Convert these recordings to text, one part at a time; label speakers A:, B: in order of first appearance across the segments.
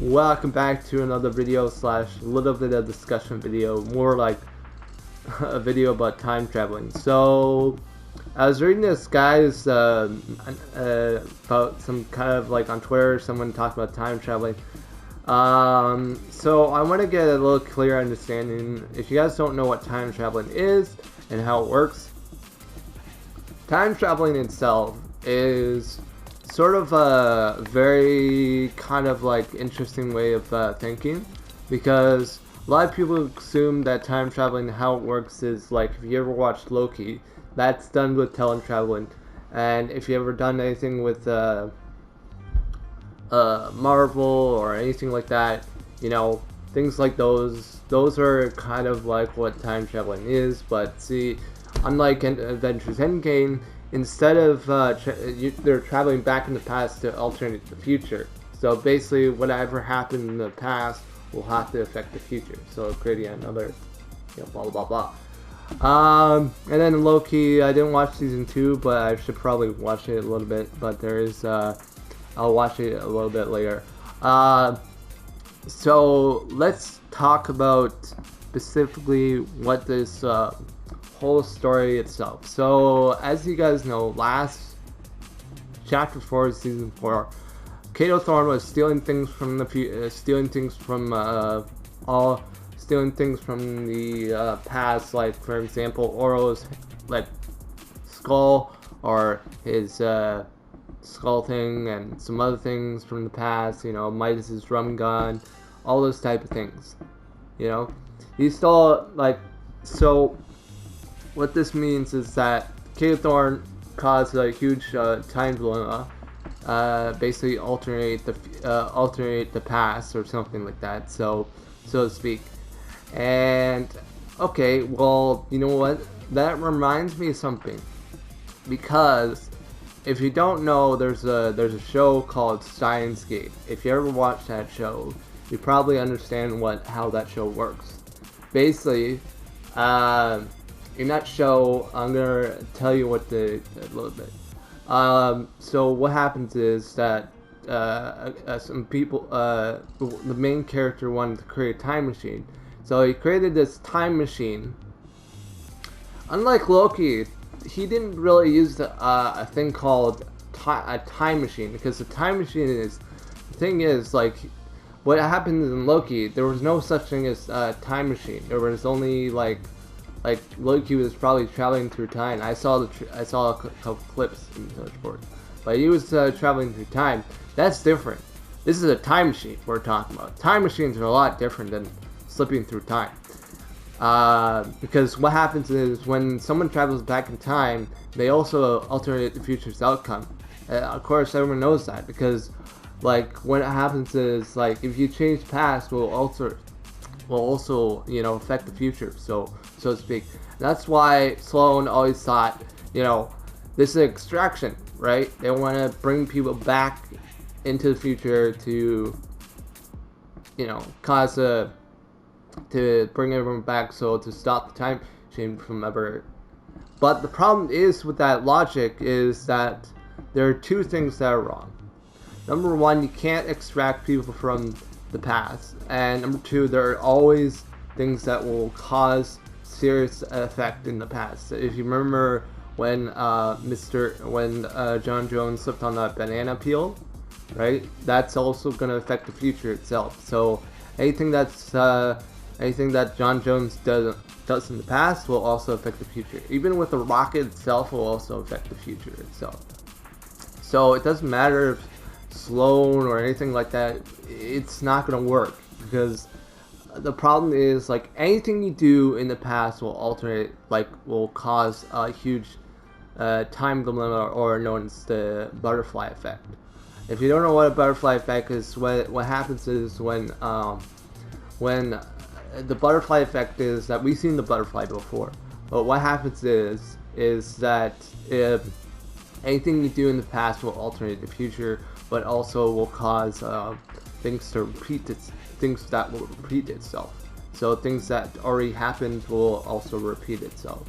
A: Welcome back to another video slash little bit of discussion video, more like a video about time traveling. So I was reading this guy's about some kind of like on Twitter, someone talked about time traveling. So I want to get a little clear understanding. If you guys don't know what time traveling is and how it works, time traveling itself is sort of a very kind of like interesting way of thinking, because a lot of people assume that time traveling, how it works is like, if you ever watched Loki, that's done with time traveling. And if you ever done anything with Marvel or anything like that, you know, things like those are kind of like what time traveling is. But see, unlike Avengers Endgame, instead of they're traveling back in the past to alternate the future. So basically, whatever happened in the past will have to affect the future. So creating another, blah blah blah. And then Loki, I didn't watch season 2, but I should probably watch it a little bit. But there is, I'll watch it a little bit later. So let's talk about specifically what this whole story itself. So as you guys know, last chapter 4 of season 4, Kato Thorne was stealing things from the stealing things from the past, like for example Oro's like skull, or his skull thing, and some other things from the past, Midas's drum gun, all those type of things. He stole, like, so what this means is that Kato Thorne caused a huge time dilemma, basically alternate the past or something like that, so to speak. And okay, well, you know what? That reminds me of something, because if you don't know, there's a show called Steins Gate. If you ever watch that show, you probably understand how that show works. Basically, in that show, I'm gonna tell you a little bit. So what happens is that some people, the main character wanted to create a time machine. So he created this time machine. Unlike Loki, he didn't really use a thing called a time machine, because the time machine the thing is like, what happened in Loki, there was no such thing as a time machine. There was only like Loki was probably traveling through time. I saw a couple clips and such forth, but he was traveling through time. That's different. This is a time machine we're talking about. Time machines are a lot different than slipping through time, because what happens is when someone travels back in time, they also alternate the future's outcome. Of course, everyone knows that, because like what happens is, like, if you change the past, will also affect the future, so to speak. That's why Sloan always thought, this is extraction, right? They want to bring people back into the future to to bring everyone back, so to stop the time chain from ever. But the problem is with that logic is that there are two things that are wrong. Number one, you can't extract people from the past, and number two, there are always things that will cause serious effect in the past. If you remember when John Jones slipped on that banana peel, right? That's also going to affect the future itself. So anything that John Jones does in the past will also affect the future. Even with the rocket itself, will also affect the future itself. So it doesn't matter if Sloan or anything like that, it's not going to work, because the problem is, like, anything you do in the past will will cause a huge time dilemma, or known as the butterfly effect. If you don't know what a butterfly effect is, what happens is when the butterfly effect is that we've seen the butterfly before, but what happens is that if anything you do in the past will alternate the future, but also will cause things that will repeat itself. So things that already happened will also repeat itself.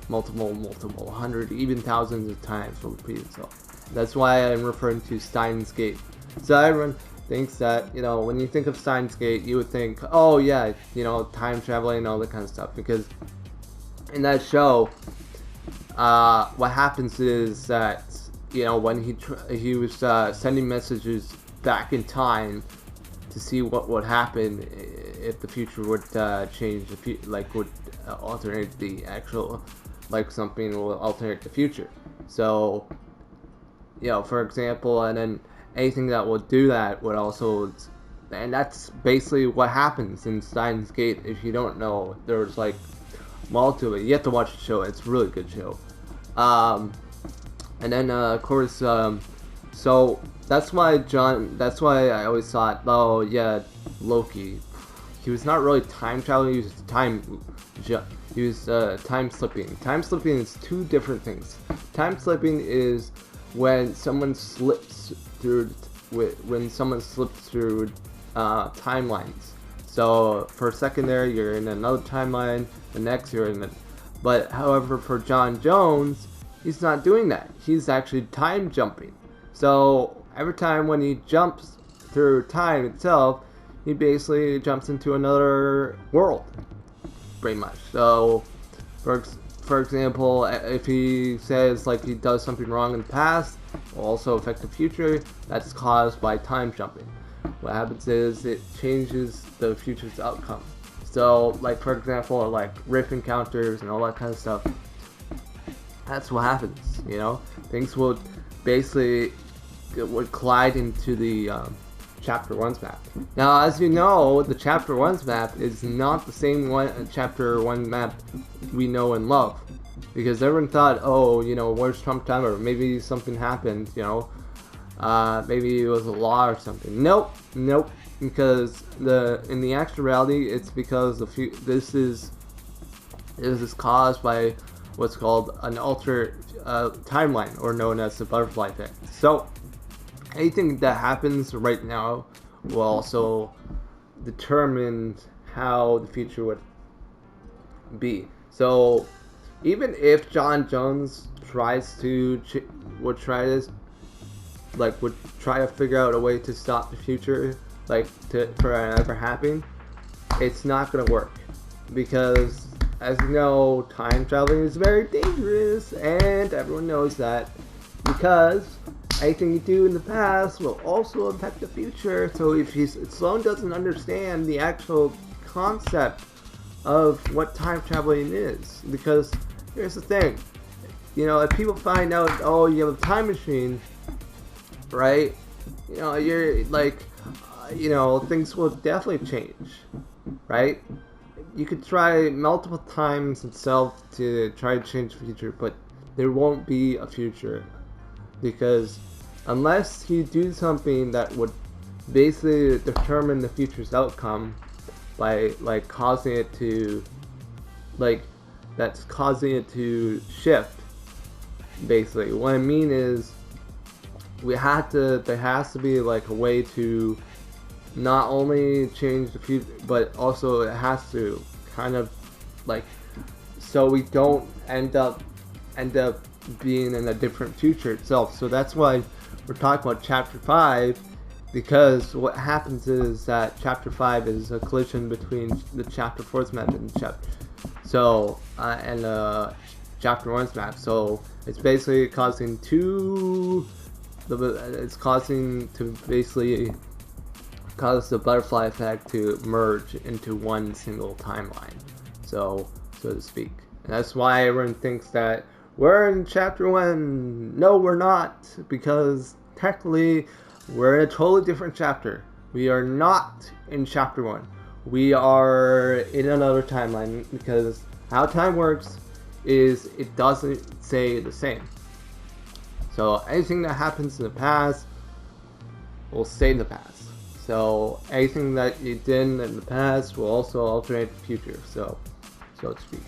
A: Multiple, 100, even thousands of times will repeat itself. That's why I'm referring to Steins Gate. So everyone, thinks that, when you think of Steins Gate, you would think, oh yeah, time traveling and all that kind of stuff. Because in that show, what happens is that, when he was sending messages back in time to see what would happen if the future would change, would alternate the actual, something will alternate the future. So, for example, and then anything that will do that would also, and that's basically what happens in Steins Gate. If you don't know, there's multiple. You have to watch the show. It's a really good show. And then of course, so that's why I always thought, oh yeah, Loki, he was not really time traveling. He was time slipping. Time slipping is two different things. Time slipping is when someone slips through timelines. So for a second there, you're in another timeline. The next, you're in the. But however, for John Jones, he's not doing that. He's actually time jumping. So every time when he jumps through time itself, he basically jumps into another world, pretty much. So, for example, if he says he does something wrong in the past, will also affect the future. That's caused by time jumping. What happens is it changes the future's outcome. So, for example, rift encounters and all that kind of stuff. That's what happens. Things would basically collide into the Chapter 1's map. Now, as you know, the Chapter 1's map is not the same Chapter 1 map we know and love. Because everyone thought, oh, where's Trump time? Or maybe something happened, maybe it was a law or something. Nope. Because in the actual reality, it's because this is caused by what's called an altered timeline, or known as the butterfly effect. So anything that happens right now will also determine how the future would be. So even if John Jones would try to figure out a way to stop the future, for it ever happening, it's not gonna work, because as you know, time traveling is very dangerous, and everyone knows that, because anything you do in the past will also affect the future. So if Sloan doesn't understand the actual concept of what time traveling is, because here's the thing, if people find out, oh, you have a time machine, right? You're things will definitely change, right? You could try multiple times itself to try to change the future, but there won't be a future, because unless you do something that would basically determine the future's outcome by causing it to shift. Basically, what I mean is there has to be a way to not only change the future, but also it has to kind of so we don't end up being in a different future itself. So that's why we're talking about Chapter 5, because what happens is that Chapter 5 is a collision between the Chapter 4's map and Chapter 1's map. So it's basically causing cause the butterfly effect to merge into one single timeline, so to speak. And that's why everyone thinks that we're in Chapter 1. No, we're not, because technically we're in a totally different chapter. We are not in Chapter 1. We are in another timeline, because how time works is it doesn't stay the same. So anything that happens in the past will stay in the past. So anything that you did in the past will also alternate the future, so to speak.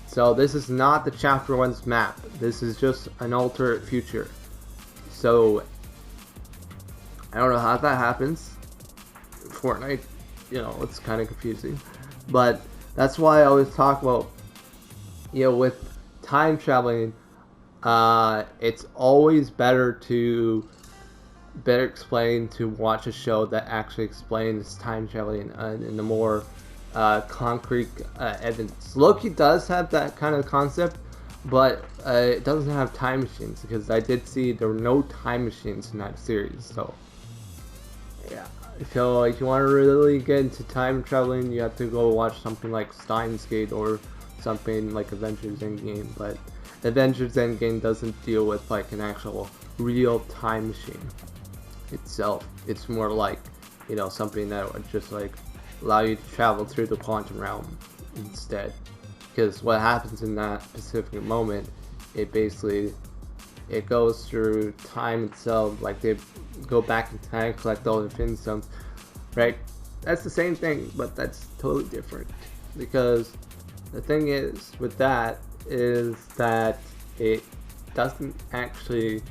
A: So this is not the Chapter 1's map. This is just an alternate future. So I don't know how that happens. Fortnite, it's kind of confusing. But that's why I always talk about, with time traveling, it's always better to better explained to watch a show that actually explains time traveling in a more concrete evidence. Loki does have that kind of concept, but it doesn't have time machines, because I did see there were no time machines in that series. So yeah, so if you want to really get into time traveling, you have to go watch something like Steins Gate or something like Avengers Endgame. But Avengers Endgame doesn't deal with like an actual real time machine itself. It's more like, you know, something that would just like allow you to travel through the quantum realm instead. Because what happens in that specific moment, it basically, it goes through time itself. Like they go back in time, collect all the Infinity Stones, right? That's the same thing, but that's totally different. Because the thing is with that is that it doesn't actually,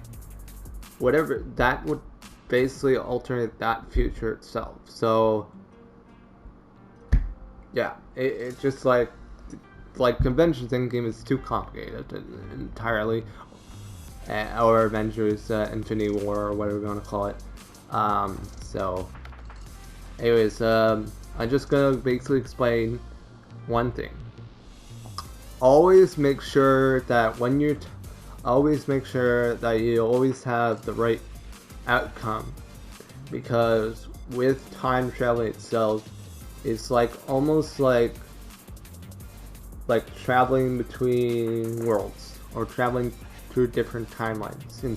A: whatever that would basically alternate that future itself. So yeah, it just like convention thinking is too complicated entirely, or Avengers Infinity War or whatever you want to call it. So anyways, I'm just gonna basically explain one thing. Always make sure that when you're always make sure that you always have the right outcome, because with time traveling itself, it's like almost like traveling between worlds or traveling through different timelines. In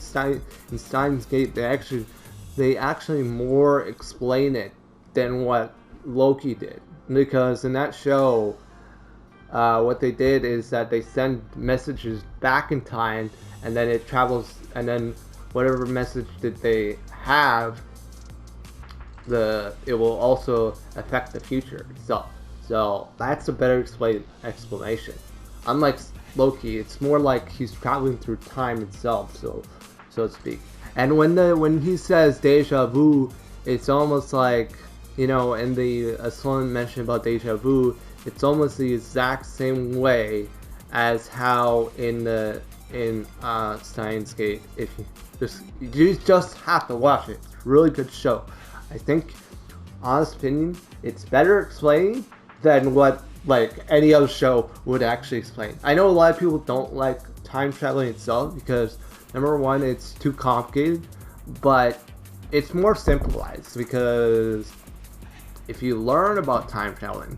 A: Steins Gate, they actually more explain it than what Loki did, because in that show, what they did is that they send messages back in time, and then it travels, and then whatever message that they have, it will also affect the future itself. So that's a better explanation. Unlike Loki, it's more like he's traveling through time itself, so to speak. And when he says deja vu, it's almost like, you know, in the Sloan mentioned about deja vu, it's almost the exact same way as how in Steins Gate. If you just have to watch it. It's a really good show. I think, honest opinion, it's better explained than what like any other show would actually explain. I know a lot of people don't like time traveling itself because, number one, it's too complicated, but it's more simplified, because if you learn about time traveling,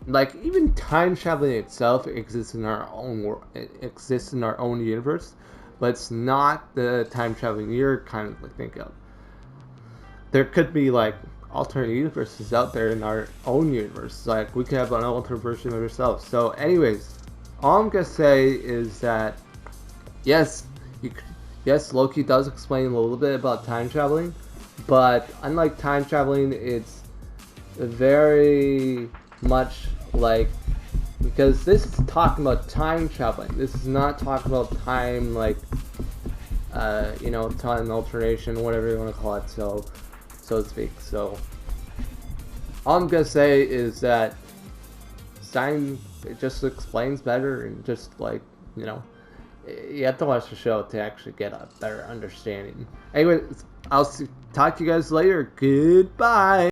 A: like even time traveling itself exists in our own world, it exists in our own universe, but it's not the time traveling you're kind of like think of. There could be like alternate universes out there in our own universe. Like we could have an alternate version of ourselves. So, anyways, all I'm gonna say is that yes, yes, Loki does explain a little bit about time traveling, but unlike time traveling, it's very much like, because this is talking about time traveling. This is not talking about time like you know, time alternation, whatever you want to call it. So to speak. So all I'm gonna say is that Stein, it just explains better, and just like, you know, you have to watch the show to actually get a better understanding. Anyway, talk to you guys later. Goodbye.